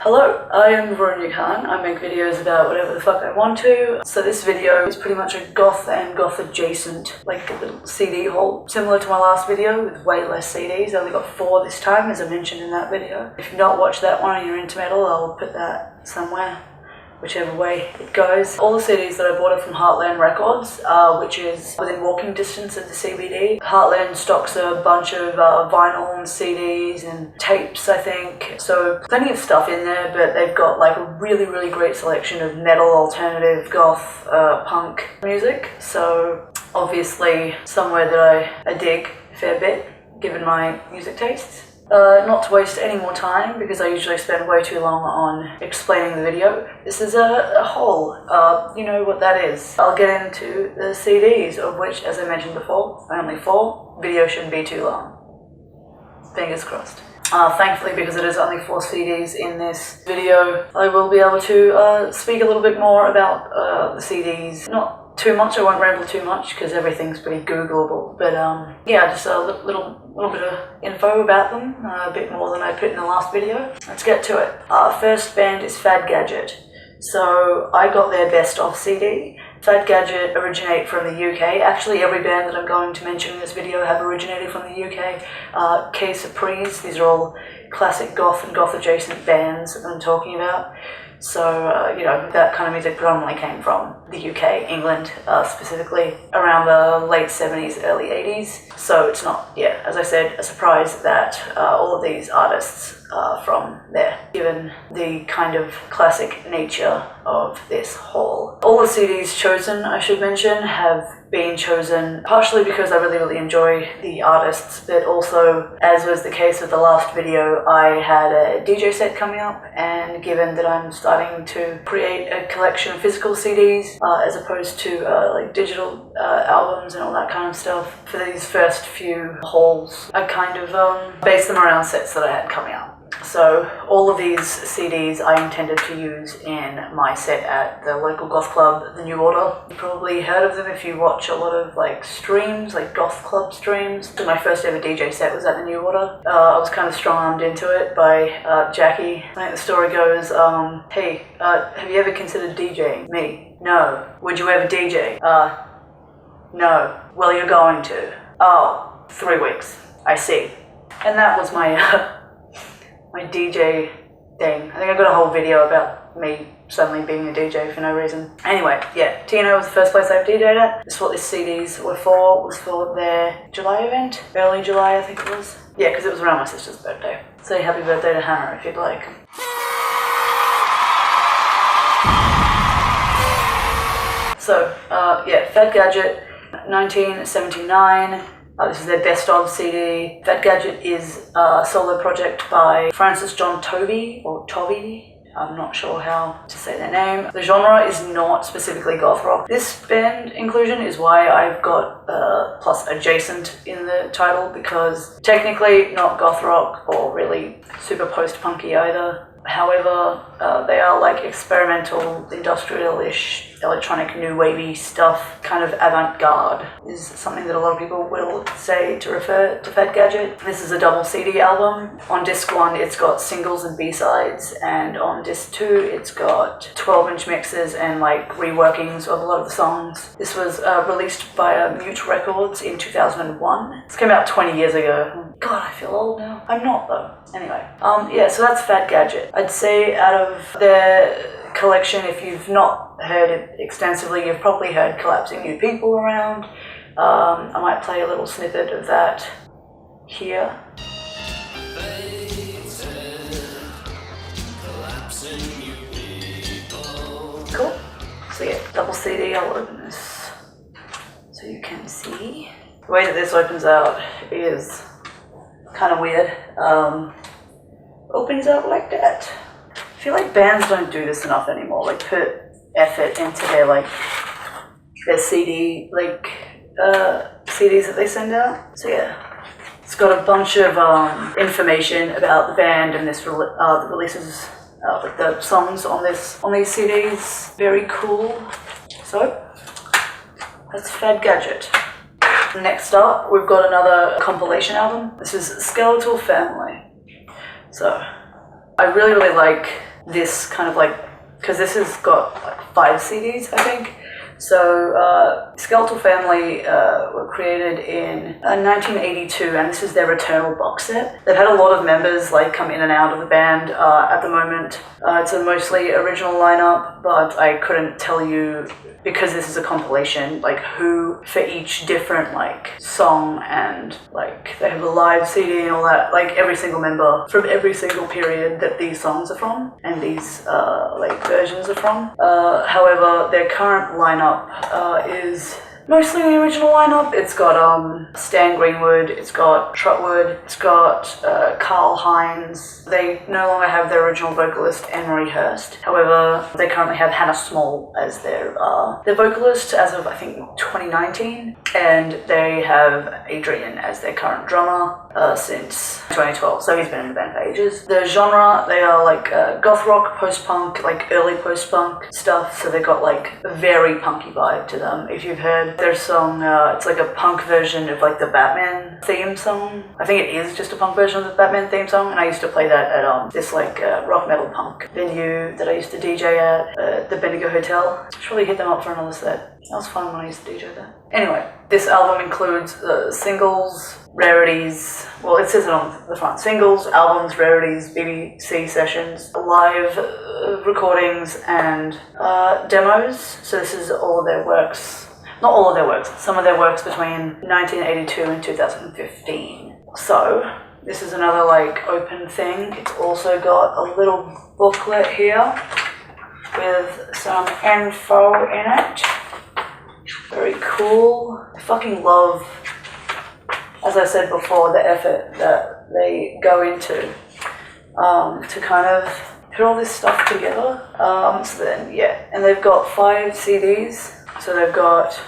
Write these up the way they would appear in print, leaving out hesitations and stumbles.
Hello, I am Veronica Khan. I make videos about whatever the fuck I want to. So this video is pretty much a goth and goth adjacent, like a little CD haul. Similar to my last video with way less CDs. I only got 4 this time, as I mentioned in that video. If you've not watched that one and you're into metal, I'll put that somewhere, whichever way it goes. All the CDs that I bought are from Heartland Records, which is within walking distance of the CBD. Heartland stocks a bunch of vinyl and CDs and tapes, I think. So plenty of stuff in there, but they've got like a really, really great selection of metal, alternative, goth, punk music. So obviously somewhere that I dig a fair bit, given my music tastes. Not to waste any more time, because I usually spend way too long on explaining the video. This is a haul. You know what that is. I'll get into the CDs, of which, as I mentioned before, only 4. Video shouldn't be too long. Fingers crossed. Thankfully, because it is only 4 CDs in this video, I will be able to speak a little bit more about the CDs. Not too much, I won't ramble too much because everything's pretty Googleable, but yeah, just a little bit of info about them, a bit more than I put in the last video. Let's get to it. First band is Fad Gadget. So I got their best of CD. Fad Gadget originate from the UK. Actually, every band that I'm going to mention in this video have originated from the UK. Siouxsie, these are all classic goth and goth adjacent bands that I'm talking about. So, you know, that kind of music predominantly came from the UK, England, specifically around the late 70s, early 80s. So it's not, yeah, as I said, a surprise that all of these artists are from there, given the kind of classic nature of this haul. All the CDs chosen, I should mention, have been chosen partially because I really enjoy the artists, but also, as was the case with the last video, I had a DJ set coming up, and given that I'm starting to create a collection of physical CDs as opposed to like digital albums and all that kind of stuff, for these first few hauls, I kind of based them around sets that I had coming up. So all of these CDs I intended to use in my set at the local goth club, the New Order. You've probably heard of them if you watch a lot of like streams, like goth club streams. So my first ever DJ set was at the New Order. I was kind of strong-armed into it by Jackie. I think the story goes, hey, have you ever considered DJing? Me? No. Would you ever DJ? No. Well, you're going to. Oh, 3 weeks. I see. And that was my my DJ thing. I think I got a whole video about me suddenly being a DJ for no reason. Anyway, yeah, TNO was the first place I've DJ'd at. This is what these CDs were for. It was for their July event. Early July, I think it was. Yeah, because it was around my sister's birthday. Say happy birthday to Hannah if you'd like. So, yeah, Fad Gadget, 1979. This is their best of CD. Fad Gadget is a solo project by Francis John Tovey, or Tovey. I'm not sure how to say their name. The genre is not specifically goth rock. This band inclusion is why I've got plus adjacent in the title, because technically not goth rock or really super post-punky either. However, they are like experimental, industrial-ish, electronic, new wavy stuff, kind of avant-garde is something that a lot of people will say to refer to Fad Gadget. This is a double CD album. On disc 1 it's got singles and B-sides, and on disc 2 it's got 12-inch mixes and like reworkings of a lot of the songs. This was released via Mute Records in 2001. This came out 20 years ago. God, I feel old now. I'm not though. Anyway, yeah, so that's Fad Gadget. I'd say out of their collection, if you've not heard it extensively, you've probably heard Collapsing New People around. I might play a little snippet of that here. Cool. So yeah, double CD, I'll open this so you can see. The way that this opens out is kind of weird. Opens up like that. I feel like bands don't do this enough anymore, like put effort into their CD, like CDs that they send out. So yeah, it's got a bunch of information about the band and this the releases, like the songs on these CDs. Very cool. So that's Fad Gadget. Next up, we've got another compilation album. This is Skeletal Family. So I really like this kind of like, because this has got like 5 CDs, I think. So Skeletal Family were created in 1982, and this is their Eternal box set. They've had a lot of members like come in and out of the band at the moment. It's a mostly original lineup, but I couldn't tell you, because this is a compilation, like who for each different like song, and like they have a live CD and all that, like every single member from every single period that these songs are from and these like versions are from. However, their current lineup is mostly the original lineup. It's got Stan Greenwood, it's got Trotwood, it's got Carl Hines. They no longer have their original vocalist, Anne-Marie Hurst. However, they currently have Hannah Small as their vocalist as of, I think, 2019. And they have Adrian as their current drummer since 2012. So he's been in the band for ages. The genre, they are like goth rock, post-punk, like early post-punk stuff. So they got like a very punky vibe to them. If you've heard their song, it's like a punk version of like the Batman theme song. I think it is just a punk version of the Batman theme song, and I used to play that at this like rock metal punk venue that I used to DJ at the Bendigo Hotel. Should probably hit them up for another set. That was fun when I used to DJ there. Anyway, this album includes singles, rarities, well it says it on the front, singles, albums, rarities, BBC sessions, live recordings, and demos. So this is all of their works. Not all of their works, some of their works between 1982 and 2015. So, this is another like open thing. It's also got a little booklet here with some info in it. Very cool. I fucking love, as I said before, the effort that they go into to kind of put all this stuff together. So then, yeah, and they've got 5 CDs. So they've got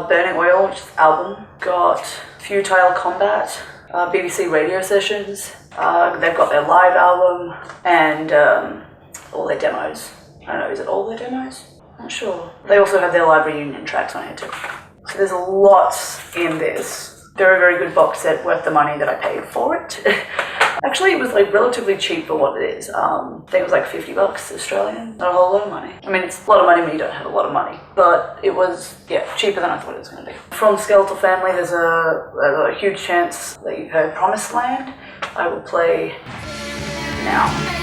Burning Oil, which is album, got Futile Combat, BBC radio sessions, they've got their live album, and all their demos. I don't know, is it all their demos? I'm not sure. They also have their live reunion tracks on here too. So there's a lot in this. Very, very good box set, worth the money that I paid for it. Actually, it was like relatively cheap for what it is. I think it was like $50 Australian, not a whole lot of money. I mean, it's a lot of money when you don't have a lot of money, but it was, yeah, cheaper than I thought it was going to be. From Skeletal Family, there's a huge chance that you've heard Promised Land. I will play now.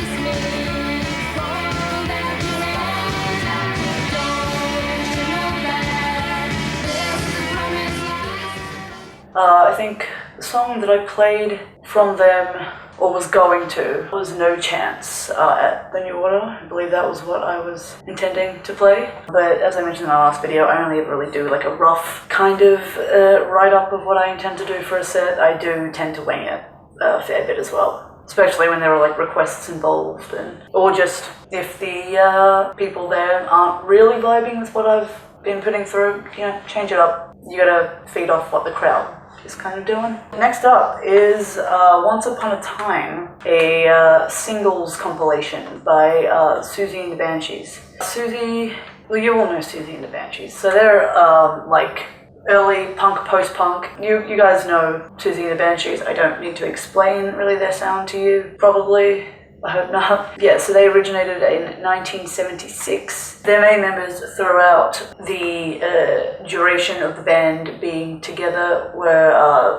I think the song that I played from them, or was going to, was No Chance at the New Water. I believe that was what I was intending to play. But as I mentioned in my last video, I only ever really do like a rough kind of write-up of what I intend to do for a set. I do tend to wing it a fair bit as well, especially when there are like requests involved, or just if the people there aren't really vibing with what I've been putting through, you know, change it up. You gotta feed off what the crowd is kind of doing. Next up is Once Upon a Time, a singles compilation by Siouxsie and the Banshees. Siouxsie, well, you all know Siouxsie and the Banshees. So they're like early punk, post-punk. You guys know Siouxsie and the Banshees. I don't need to explain really their sound to you, probably. I hope not. Yeah, so they originated in 1976. Their main members throughout the duration of the band being together were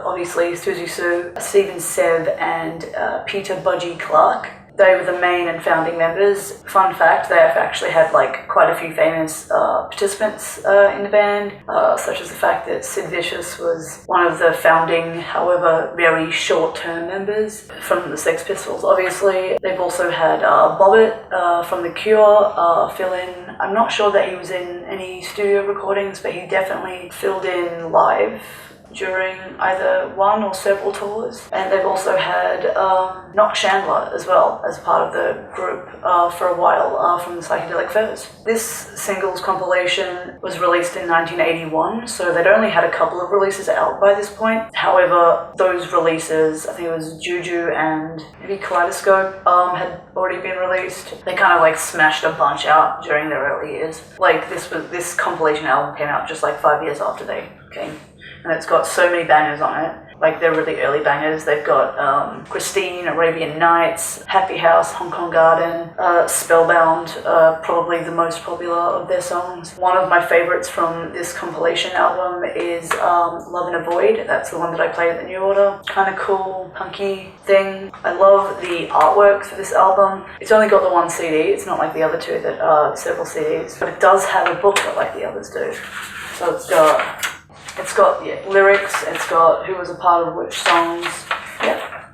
obviously Siouxsie Sue, Stephen Seb, and Peter Budgie Clark. They were the main and founding members. Fun fact, they have actually had like quite a few famous participants in the band, such as the fact that Sid Vicious was one of the founding, however very short-term members from the Sex Pistols. Obviously, they've also had Bobbitt from The Cure fill in. I'm not sure that he was in any studio recordings, but he definitely filled in live during either one or several tours. And they've also had Knock Chandler as well as part of the group for a while from the Psychedelic Furs. This singles compilation was released in 1981, so they'd only had a couple of releases out by this point. However, those releases, I think it was Juju and maybe Kaleidoscope, had already been released. They kind of like smashed a bunch out during their early years. Like this compilation album came out just like 5 years after they came. And it's got so many bangers on it. like they're really early bangers. They've got Christine, Arabian Nights, Happy House, Hong Kong Garden, Spellbound, probably the most popular of their songs. One of my favorites from this compilation album is Love in a Void. That's the one that I played at the New Order. Kind of cool, punky thing. I love the artwork for this album. It's only got the one CD. It's not like the other two that are several CDs, but it does have a booklet like the others do. So it's got lyrics, it's got who was a part of which songs. Yeah,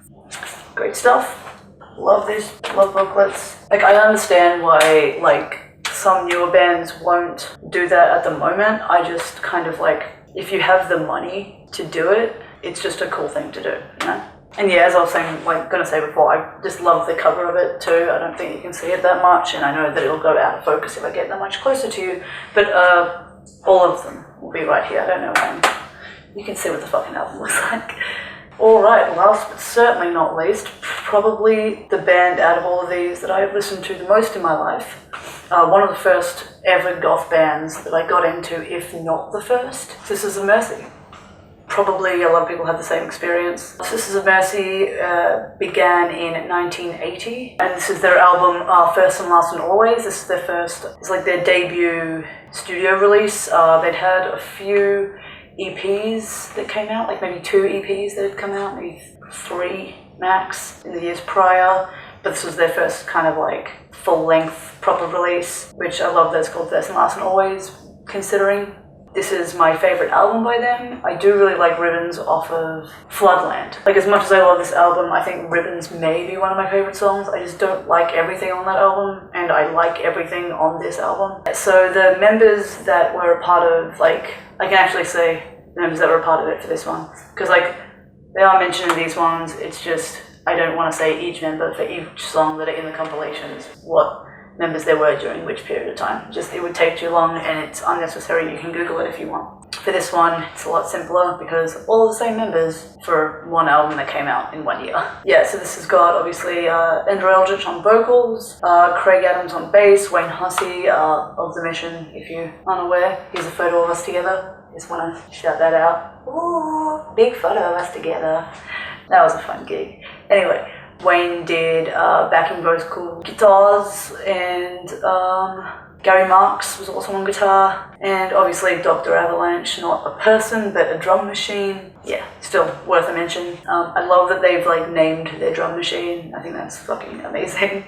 great stuff. Love this, love booklets. Like, I understand why, like, some newer bands won't do that at the moment. I just kind of like, if you have the money to do it, it's just a cool thing to do, you know? And yeah, as I was saying, like, gonna say before, I just love the cover of it too. I don't think you can see it that much, and I know that it'll go out of focus if I get that much closer to you, but all of them will be right here. I don't know when. You can see what the fucking album looks like. Alright, last but certainly not least, probably the band out of all of these that I've listened to the most in my life. One of the first ever goth bands that I got into, if not the first. Sisters of Mercy. Probably a lot of people have the same experience. Sisters of Mercy began in 1980, and this is their album First and Last and Always. This is their first, it's like their debut studio release. They'd had a few EPs that came out, like maybe 2 EPs that had come out, maybe 3 max in the years prior, but this was their first kind of like full-length proper release, which I love that it's called First and Last and Always, considering. This is my favourite album by them. I do really like Ribbons off of Floodland. Like, as much as I love this album, I think Ribbons may be one of my favourite songs. I just don't like everything on that album, and I like everything on this album. So the members that were a part of, like, I can actually say the members that were a part of it for this one, because like, they are mentioned in these ones, it's just, I don't want to say each member for each song that are in the compilations, what members there were during which period of time. Just, it would take too long and it's unnecessary. You can Google it if you want. For this one, it's a lot simpler because all the same members for one album that came out in 1 year. Yeah, so this has got obviously Ender Eldritch on vocals, Craig Adams on bass, Wayne Hussey of The Mission, if you're unaware. Here's a photo of us together. Just want to shout that out. Ooh, big photo of us together. That was a fun gig. Anyway, Wayne did backing vocal guitars, and Gary Marks was also on guitar, and obviously Dr. Avalanche, not a person but a drum machine. Yeah, still worth a mention. I love that they've like named their drum machine. I think that's fucking amazing.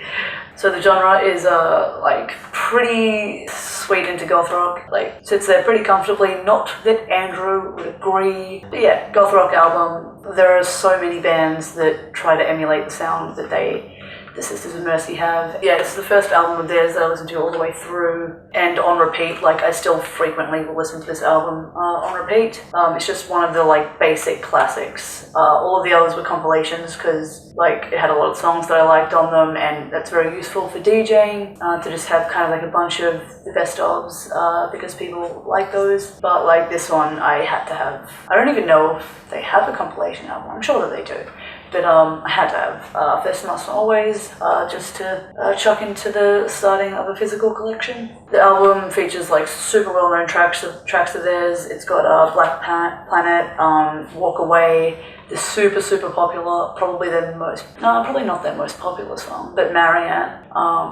So the genre is like pretty sweet into goth rock. Like, sits there pretty comfortably. Not that Andrew would agree, but yeah, goth rock album. There are so many bands that try to emulate the sound that the Sisters of Mercy have. Yeah, this is the first album of theirs that I listened to all the way through and on repeat. Like, I still frequently will listen to this album on repeat. It's just one of the like basic classics. All of the others were compilations because like it had a lot of songs that I liked on them, and that's very useful for DJing to just have kind of like a bunch of the best ofs because people like those. But like this one, I had to have. I don't even know if they have a compilation album. I'm sure that they do. But I had to have First and Last and Always just to chuck into the starting of a physical collection. The album features like super well-known tracks of theirs. It's got Black Planet, Walk Away, the super popular, probably not their most popular song, but Marianne.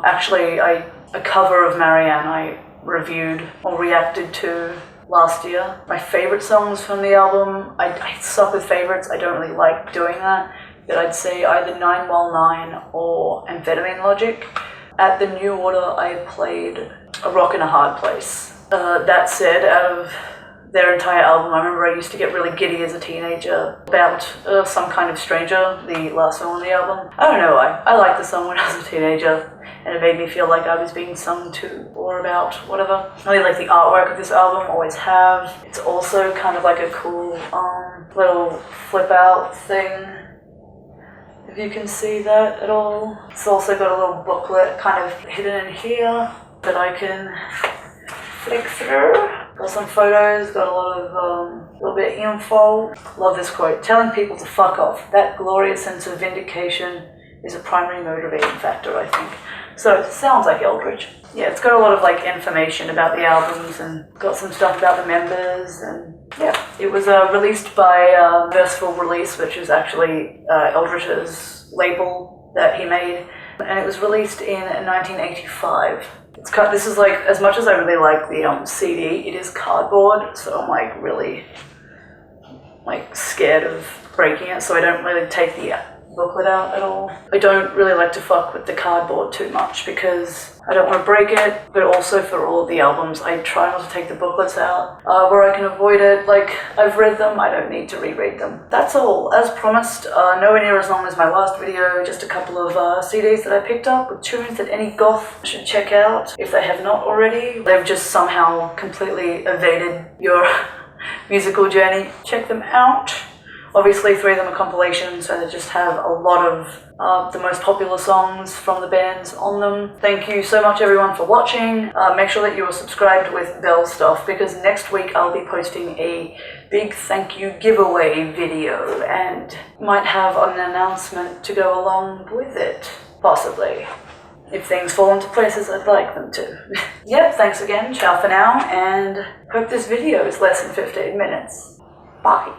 Actually, a cover of Marianne I reviewed or reacted to last year. My favourite songs from the album, I suck with favourites, I don't really like doing that, but I'd say either 9 While 9 or Amphetamine Logic. At the New Order, I played A Rock in a Hard Place. That said, out of their entire album, I remember I used to get really giddy as a teenager about Some Kind of Stranger, the last song on the album. I don't know why. I liked the song when I was a teenager, and it made me feel like I was being sung to or about, whatever. I really like the artwork of this album, always have. It's also kind of like a cool little flip out thing, if you can see that at all. It's also got a little booklet kind of hidden in here that I can flick through. Got some photos, got a lot of little bit of info. Love this quote: "Telling people to fuck off. That glorious sense of vindication is a primary motivating factor, I think." So it sounds like Eldritch. yeah, it's got a lot of like information about the albums and got some stuff about the members, and yeah, it was released by Versatile Release, which is actually Eldritch's label that he made, and it was released in 1985. This is like, as much as I really like the CD, it is cardboard, so I'm like really like scared of breaking it, so I don't really take the booklet out at all. I don't really like to fuck with the cardboard too much because I don't want to break it, but also for all of the albums I try not to take the booklets out where I can avoid it. Like, I've read them, I don't need to reread them. That's all. As promised, nowhere near as long as my last video, just a couple of CDs that I picked up with tunes that any goth should check out if they have not already. They've just somehow completely evaded your musical journey. Check them out. Obviously 3 of them are compilations, so they just have a lot of the most popular songs from the bands on them. Thank you so much everyone for watching. Make sure that you are subscribed with bell stuff, because next week I'll be posting a big thank you giveaway video and might have an announcement to go along with it, possibly, if things fall into place as I'd like them to. Yep, thanks again, ciao for now, and hope this video is less than 15 minutes. Bye.